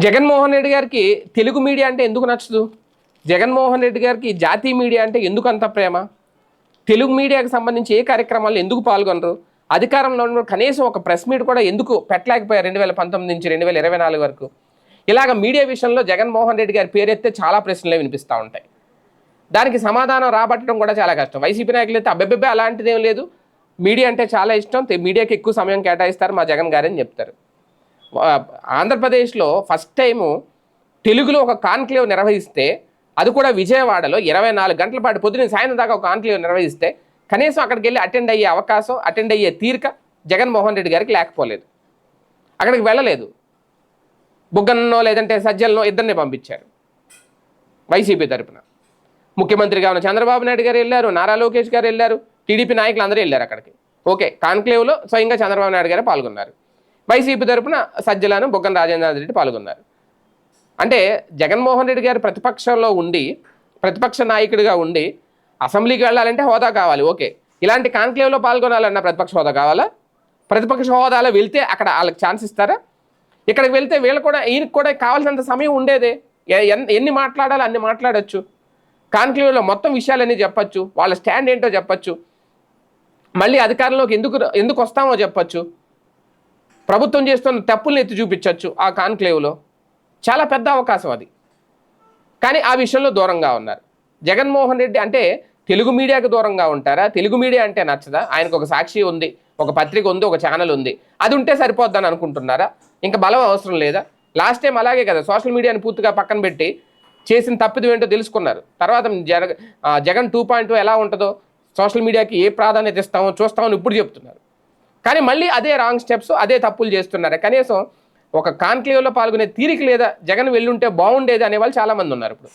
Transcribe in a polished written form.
జగన్మోహన్ రెడ్డి గారికి తెలుగు మీడియా అంటే ఎందుకు నచ్చదు? జగన్మోహన్ రెడ్డి గారికి జాతీయ మీడియా అంటే ఎందుకు అంత ప్రేమ? తెలుగు మీడియాకి సంబంధించి ఏ కార్యక్రమాల్లో ఎందుకు పాల్గొనరు? అధికారంలో ఉన్న కనీసం ఒక ప్రెస్ మీట్ కూడా ఎందుకు పెట్టలేకపోయారు 2019 నుంచి 2024 వరకు? ఇలాగ మీడియా విషయంలో జగన్మోహన్ రెడ్డి గారి పేరెత్తే చాలా ప్రశ్నలే వినిపిస్తూ ఉంటాయి. దానికి సమాధానం రాబట్టడం కూడా చాలా కష్టం. వైసీపీ నాయకులు అయితే అబ్బెబ్బెబ్బే అలాంటిదేం లేదు, మీడియా అంటే చాలా ఇష్టం, మీడియాకి ఎక్కువ సమయం కేటాయిస్తారు మా జగన్ గారని చెప్తారు. ఆంధ్రప్రదేశ్లో ఫస్ట్ టైము తెలుగులో ఒక కాన్క్లేవ్ నిర్వహిస్తే, అది కూడా విజయవాడలో 24 గంటల పాటు పొద్దున సాయంత్రం దాకా ఒక కాన్క్లేవ్ నిర్వహిస్తే కనీసం అక్కడికి వెళ్ళి అటెండ్ అయ్యే అవకాశం, అటెండ్ అయ్యే తీరిక జగన్మోహన్ రెడ్డి గారికి లేకపోలేదు. అక్కడికి వెళ్ళలేదు. బుగ్గన్నో లేదంటే సజ్జలనో ఇద్దరిని పంపించారు వైసీపీ తరఫున. ముఖ్యమంత్రిగా ఉన్న చంద్రబాబు నాయుడు గారు వెళ్ళారు, నారా లోకేష్ గారు వెళ్ళారు, టీడీపీ నాయకులు అందరూ వెళ్ళారు అక్కడికి. ఓకే, కాన్క్లేవ్లో స్వయంగా చంద్రబాబు నాయుడు గారే పాల్గొన్నారు. వైసీపీ తరఫున సజ్జలను బుగ్గన రాజేంద్రనాథ్ రెడ్డి పాల్గొన్నారు. అంటే జగన్మోహన్ రెడ్డి గారు ప్రతిపక్షంలో ఉండి, ప్రతిపక్ష నాయకుడిగా ఉండి అసెంబ్లీకి వెళ్ళాలంటే హోదా కావాలి. ఓకే, ఇలాంటి కాన్క్లేవ్లో పాల్గొనాలన్న ప్రతిపక్ష హోదా కావాలా? ప్రతిపక్ష హోదాలో వెళ్తే అక్కడ వాళ్ళకి ఛాన్స్ ఇస్తారా? ఇక్కడికి వెళ్తే వీళ్ళు కూడా, ఈయనకి కూడా కావాల్సినంత సమయం ఉండేదే. ఎన్ని మాట్లాడాలో అన్ని మాట్లాడచ్చు. కాన్క్లేవ్లో మొత్తం విషయాలన్నీ చెప్పచ్చు, వాళ్ళ స్టాండ్ ఏంటో చెప్పచ్చు, మళ్ళీ అధికారంలోకి ఎందుకు వస్తామో చెప్పచ్చు, ప్రభుత్వం చేస్తున్న తప్పుల్ని ఎత్తి చూపించవచ్చు ఆ కాన్క్లేవ్లో. చాలా పెద్ద అవకాశం అది. కానీ ఆ విషయంలో దూరంగా ఉన్నారు. జగన్మోహన్ రెడ్డి అంటే తెలుగు మీడియాకి దూరంగా ఉంటారా? తెలుగు మీడియా అంటే నచ్చదా? ఆయనకు ఒక సాక్షి ఉంది, ఒక పత్రిక ఉంది, ఒక ఛానల్ ఉంది, అది ఉంటే సరిపోద్దని అనుకుంటున్నారా? ఇంకా బలం అవసరం లేదా? లాస్ట్ టైం అలాగే కదా, సోషల్ మీడియాని పూర్తిగా పక్కన పెట్టి చేసిన తప్పిదం ఏంటో తెలుసుకున్నారు. తర్వాత జగన్ 2.0 ఎలా ఉంటుందో, సోషల్ మీడియాకి ఏ ప్రాధాన్యత ఇస్తామో చూస్తామని ఇప్పుడు చెప్తున్నారు. కానీ మళ్ళీ అదే రాంగ్ స్టెప్స్, అదే తప్పులు చేస్తున్నారు. కనీసం ఒక కాన్క్లేవ్లో పాల్గొనే తీరిక లేదా, జగన్ వెళ్ళుంటే బాగుండేది అనేవాళ్ళు చాలామంది ఉన్నారు ఇప్పుడు.